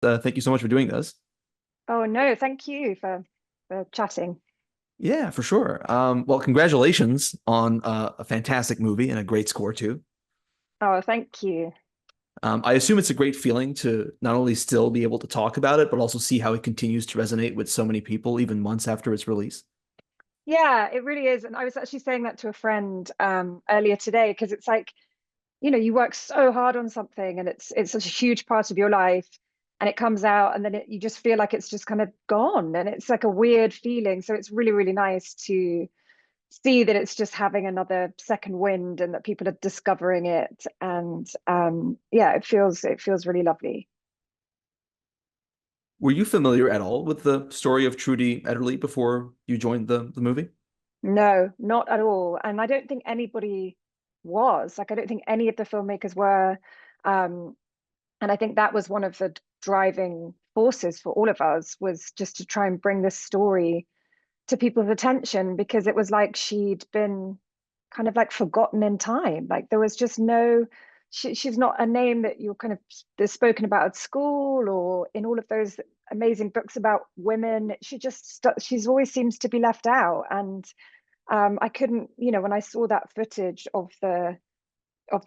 Thank you so much for doing this. Oh no, thank you for chatting. Yeah, for sure. Well, congratulations on a fantastic movie and a great score too. Oh, thank you. I assume it's a great feeling to not only still be able to talk about it, but also see how it continues to resonate with so many people, even months after its release. Yeah, it really is. And I was actually saying that to a friend earlier today because it's like, you work so hard on something and it's such a huge part of your life and it comes out and then you just feel like it's just kind of gone and it's like a weird feeling. So it's really, really nice to see that it's just having another second wind and that people are discovering it. And yeah, it feels really lovely. Were you familiar at all with the story of Trudy Edderly before you joined the movie? No, not at all. And I don't think anybody was. Like, I don't think any of the filmmakers were. Um, and I think that was one of the driving forces for all of us was just to try and bring this story to people's attention because it was like she'd been kind of like forgotten in time. Like there was just no, she's not a name that you're kind of there's spoken about at school or in all of those amazing books about women. She's always seems to be left out. And I couldn't, when I saw that footage of the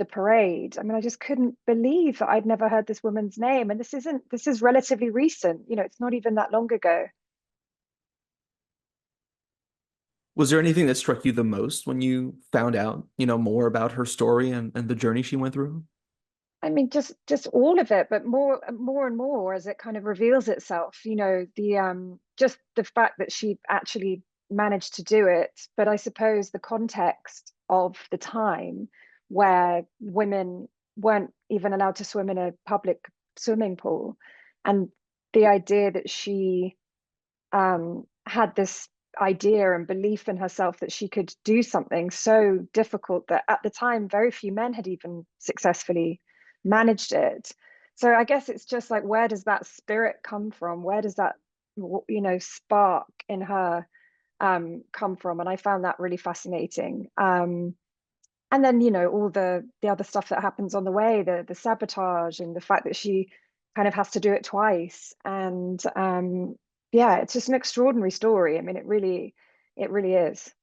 parade, I mean, I just couldn't believe that I'd never heard this woman's name. And this is relatively recent, it's not even that long ago. Was there anything that struck you the most when you found out, more about her story and the journey she went through? I mean, just all of it, but more and more as it kind of reveals itself, the just the fact that she actually managed to do it. But I suppose the context of the time where women weren't even allowed to swim in a public swimming pool, and the idea that she had this idea and belief in herself that she could do something so difficult that at the time very few men had even successfully managed it. So I guess it's just like, where does that spirit come from? Where does that spark in her come from? And I found that really fascinating. And then all the other stuff that happens on the way, the sabotage and the fact that she kind of has to do it twice. And yeah, it's just an extraordinary story. I mean, it really is.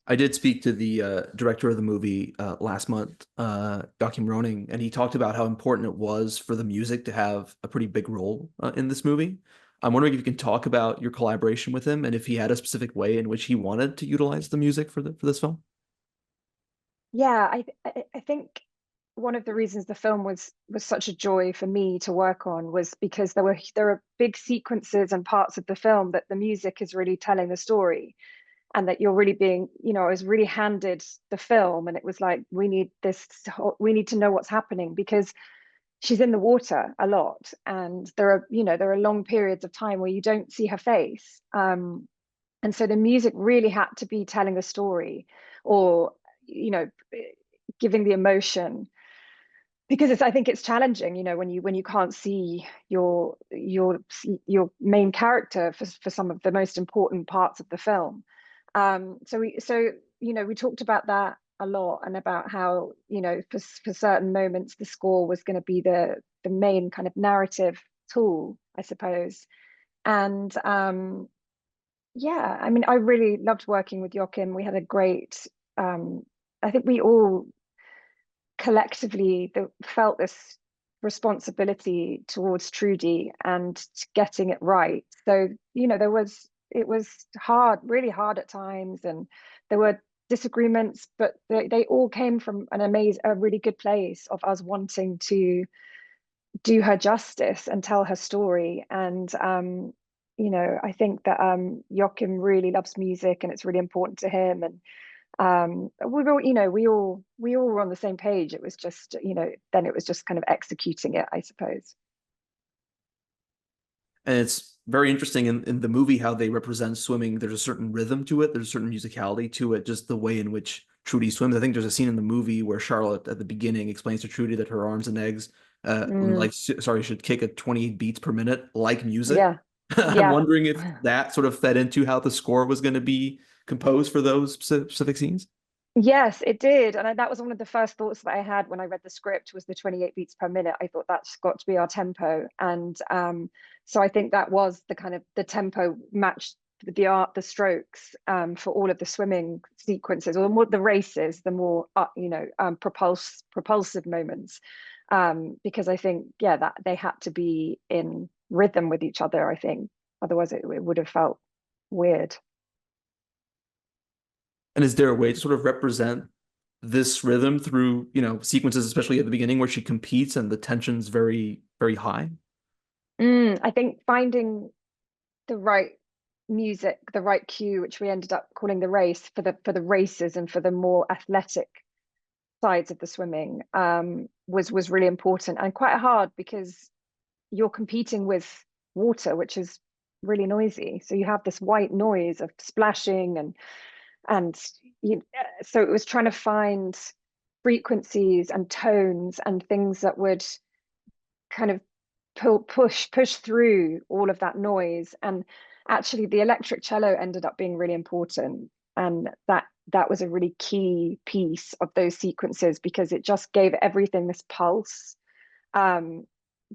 I did speak to the director of the movie last month, Yimroning, and he talked about how important it was for the music to have a pretty big role in this movie. I'm wondering if you can talk about your collaboration with him and if he had a specific way in which he wanted to utilize the music for this film. Yeah, I think one of the reasons the film was such a joy for me to work on was because there are big sequences and parts of the film that the music is really telling the story, and that you're really being, I was really handed the film, and it was like, we need to know what's happening because she's in the water a lot, and there are long periods of time where you don't see her face. And so the music really had to be telling a story, or you know giving the emotion, because I think it's challenging, when you can't see your main character for some of the most important parts of the film. We talked about that a lot, and about how, for certain moments the score was going to be the main kind of narrative tool, I suppose. And yeah, I mean, I really loved working with Joachim. We had a great, I think we all collectively felt this responsibility towards Trudy and getting it right. So, it was hard, really hard at times, and there were disagreements, but they all came from a really good place of us wanting to do her justice and tell her story. And I think that Joachim really loves music and it's really important to him. And we all were on the same page. It was just, then it was just kind of executing it, I suppose. And it's very interesting in the movie how they represent swimming. There's a certain rhythm to it, there's a certain musicality to it, just the way in which Trudy swims. I think there's a scene in the movie where Charlotte at the beginning explains to Trudy that her arms and legs, Mm, sorry, should kick at 28 beats per minute, like music. yeah, I'm yeah. wondering if that sort of fed into how the score was going to be composed for those specific scenes. Yes, it did. And that was one of the first thoughts that I had when I read the script was the 28 beats per minute. I thought that's got to be our tempo. And so I think that was the kind of the tempo matched the art, the strokes for all of the swimming sequences, or the more the races, the more propulsive moments. Because I think, yeah, that they had to be in rhythm with each other, I think. Otherwise it would have felt weird. And is there a way to sort of represent this rhythm through, sequences, especially at the beginning where she competes and the tension's very, very high? I think finding the right music, the right cue, which we ended up calling the race for the races and for the more athletic sides of the swimming, was really important and quite hard because you're competing with water, which is really noisy. So you have this white noise of splashing and so it was trying to find frequencies and tones and things that would kind of push through all of that noise. And actually the electric cello ended up being really important, and that was a really key piece of those sequences because it just gave everything this pulse um,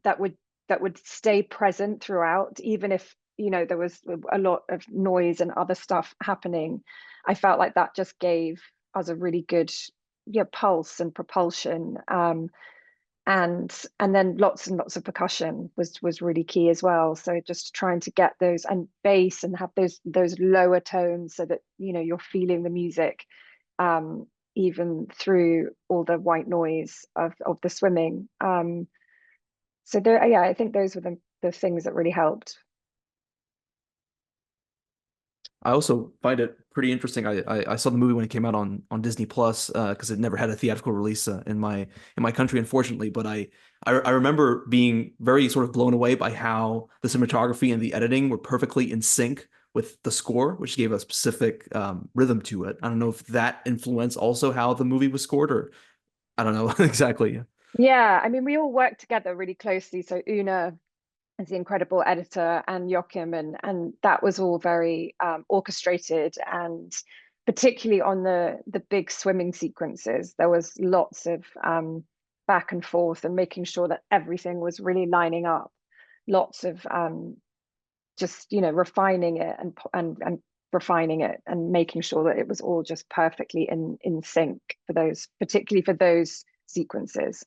that would stay present throughout, even if there was a lot of noise and other stuff happening. I felt like that just gave us a really good, yeah, pulse and propulsion. And then lots and lots of percussion was really key as well. So just trying to get those, and bass, and have those lower tones so that you're feeling the music um even through all the white noise of the swimming. So there, yeah, I think those were the things that really helped. I also find it pretty interesting. I saw the movie when it came out on Disney Plus because it never had a theatrical release in my country, unfortunately. But I remember being very sort of blown away by how the cinematography and the editing were perfectly in sync with the score, which gave a specific rhythm to it. I don't know if that influenced also how the movie was scored, or I don't know exactly. Yeah, I mean, we all worked together really closely. So Una as the incredible editor, and Joachim, and that was all very orchestrated, and particularly on the big swimming sequences there was lots of back and forth and making sure that everything was really lining up, lots of just refining it and refining it and making sure that it was all just perfectly in sync for those, particularly for those sequences.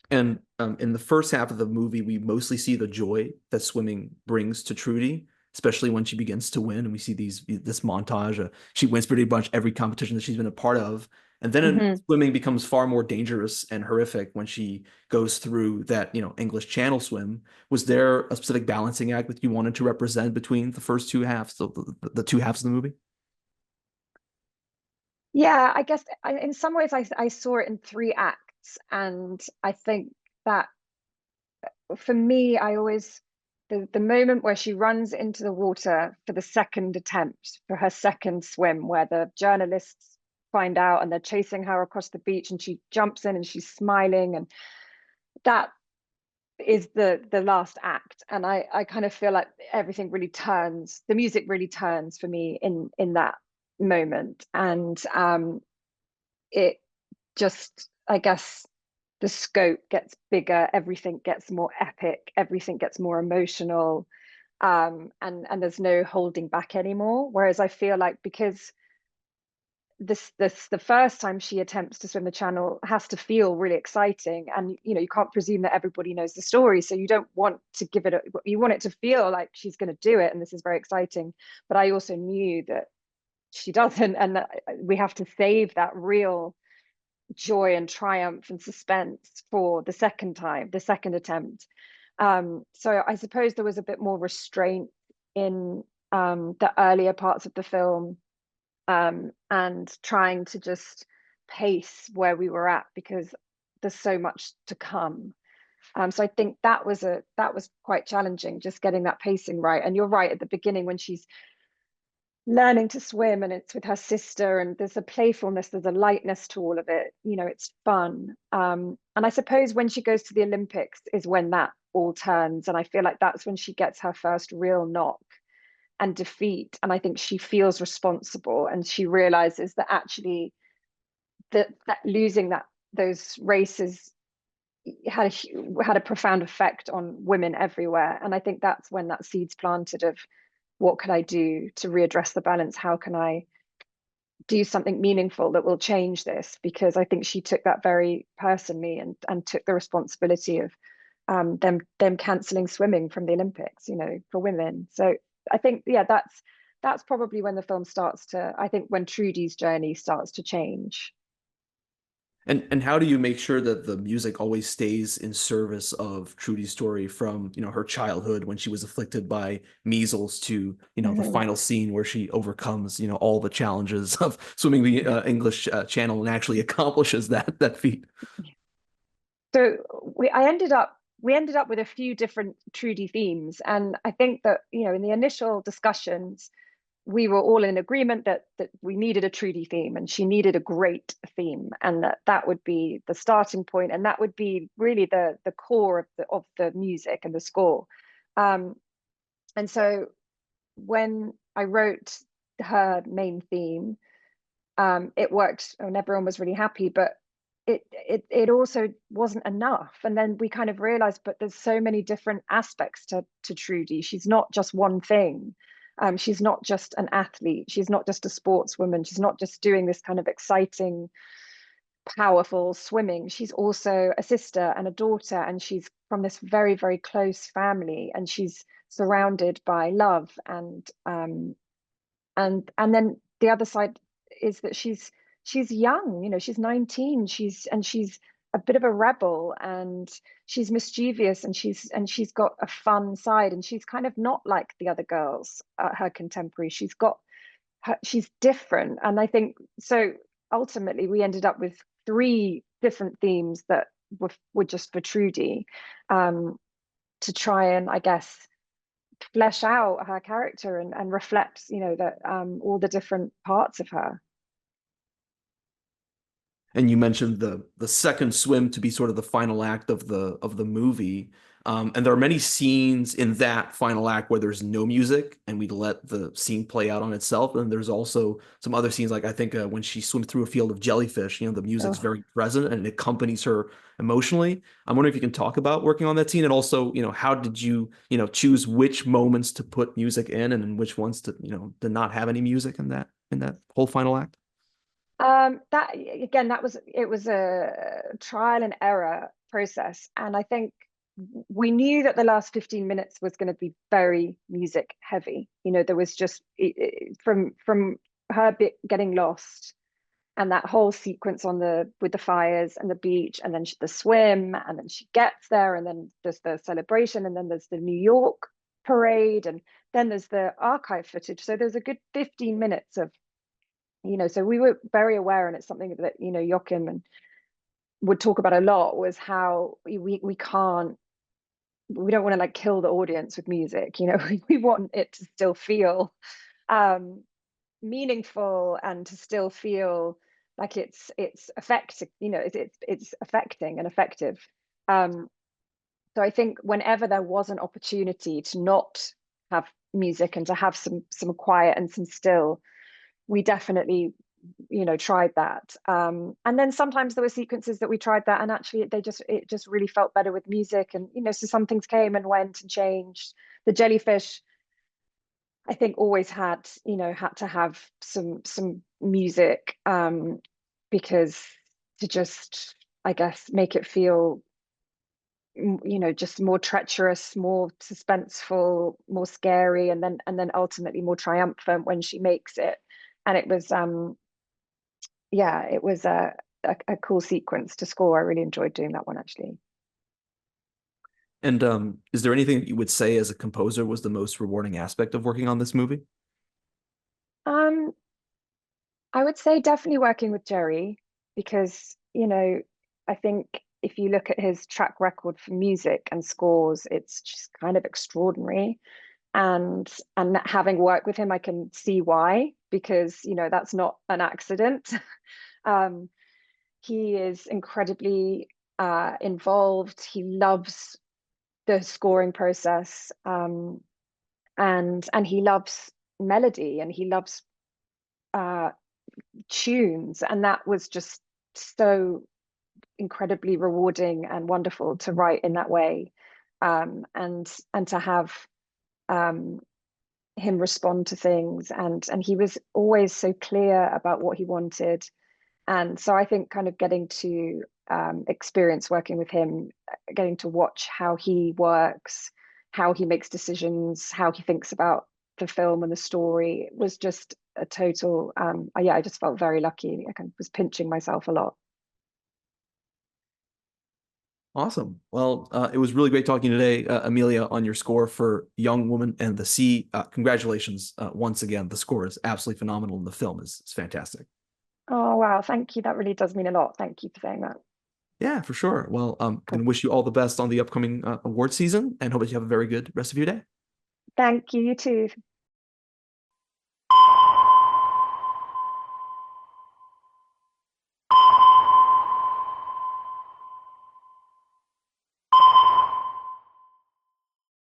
And in the first half of the movie, we mostly see the joy that swimming brings to Trudy, especially when she begins to win. And we see this montage. She wins pretty much every competition that she's been a part of. And then Hmm. swimming becomes far more dangerous and horrific when she goes through that, English Channel swim. Was there a specific balancing act that you wanted to represent between the first two halves, the two halves of the movie? Yeah, I guess in some ways I saw it in three acts, and I think that for me, I always the moment where she runs into the water for the second attempt, for her second swim, where the journalists find out and they're chasing her across the beach, and she jumps in and she's smiling, and that is the last act. And I kind of feel like everything really turns, the music really turns for me in that moment. And it just, I guess, the scope gets bigger, everything gets more epic, everything gets more emotional, and there's no holding back anymore. Whereas I feel like because this the first time she attempts to swim the channel has to feel really exciting, and you can't presume that everybody knows the story, so you don't want to give it you want it to feel like she's going to do it and this is very exciting. But I also knew that she doesn't, and that we have to save that real joy and triumph and suspense for the second time, the second attempt. So I suppose there was a bit more restraint in the earlier parts of the film, and trying to just pace where we were at because there's so much to come. So I think that was quite challenging, just getting that pacing right. And you're right, at the beginning when she's learning to swim and it's with her sister, and there's a playfulness, there's a lightness to all of it, it's fun. And I suppose when she goes to the Olympics is when that all turns, and I feel like that's when she gets her first real knock, and defeat. And I think she feels responsible, and she realizes that actually that losing those races had a profound effect on women everywhere. And I think that's when that seed's planted of what could I do to readdress the balance? How can I do something meaningful that will change this? Because I think she took that very personally, and took the responsibility of them canceling swimming from the Olympics, for women. So I think, yeah, that's probably when the film starts to, I think, when Trudy's journey starts to change. And how do you make sure that the music always stays in service of Trudy's story from, her childhood when she was afflicted by measles to, the Mhm. final scene where she overcomes, all the challenges of swimming the English Channel and actually accomplishes that feat? So we ended up with a few different Trudy themes, and I think that, in the initial discussions, we were all in agreement that we needed a Trudy theme, and she needed a great theme, and that would be the starting point, and that would be really the core of the music and the score. Um, and so when I wrote her main theme, it worked and everyone was really happy, but it also wasn't enough. And then we kind of realized, but there's so many different aspects to Trudy. She's not just one thing. She's not just an athlete. She's not just a sportswoman. She's not just doing this kind of exciting, powerful swimming. She's also a sister and a daughter, and she's from this very, very close family, and she's surrounded by love, and then the other side is that she's young, she's 19, she's a bit of a rebel, and she's mischievous, and she's got a fun side, and she's kind of not like the other girls, her contemporary. She's different. And I think so ultimately we ended up with three different themes that were just for Trudy, to try and, I guess, flesh out her character, and reflect, that all the different parts of her. And you mentioned the second swim to be sort of the final act of the movie. And there are many scenes in that final act where there's no music and we let the scene play out on itself. And there's also some other scenes, like I think when she swims through a field of jellyfish, the music's Oh. very present and it accompanies her emotionally. I'm wondering if you can talk about working on that scene, and also, how did you, choose which moments to put music in and which ones to not have any music in that whole final act? That again, it was a trial and error process, and I think we knew that the last 15 minutes was going to be very music heavy. There was just from her bit getting lost, and that whole sequence on the with the fires and the beach, and then the swim, and then she gets there, and then there's the celebration, and then there's the New York parade, and then there's the archive footage. So there's a good 15 minutes of, so we were very aware, and it's something that, Joachim and would talk about a lot, was how we don't want to like kill the audience with music. We want it to still feel um meaningful, and to still feel like it's affecting, it's affecting and effective. um so I think whenever there was an opportunity to not have music, and to have some quiet and some still, we definitely, tried that. And then sometimes there were sequences that we tried that, and actually it just really felt better with music. And so some things came and went and changed. The jellyfish, I think, always had to have some music, because to just, I guess, make it feel, just more treacherous, more suspenseful, more scary, and then ultimately more triumphant when she makes it. And it was, yeah, it was a cool sequence to score. I really enjoyed doing that one, actually. And is there anything that you would say as a composer was the most rewarding aspect of working on this movie? Um, I would say definitely working with Jerry, because, I think if you look at his track record for music and scores, it's just kind of extraordinary. And having worked with him, I can see why, because, that's not an accident. Um, he is incredibly involved. He loves the scoring process. and he loves melody, and he loves uh tunes, and that was just so incredibly rewarding and wonderful to write in that way, and to have um him respond to things, and he was always so clear about what he wanted. And so I think kind of getting to experience working with him, getting to watch how he works, how he makes decisions, how he thinks about the film and the story, was just a total yeah, I just felt very lucky. I kind of was pinching myself a lot. Awesome. Well, it was really great talking today, Amelia, on your score for Young Woman and the Sea. Congratulations once again. The score is absolutely phenomenal, and the film is fantastic. Oh wow, thank you. That really does mean a lot. Thank you for saying that. Yeah, for sure. Well, I'm going Cool. to wish you all the best on the upcoming award season, and hope that you have a very good rest of your day. Thank you, you too.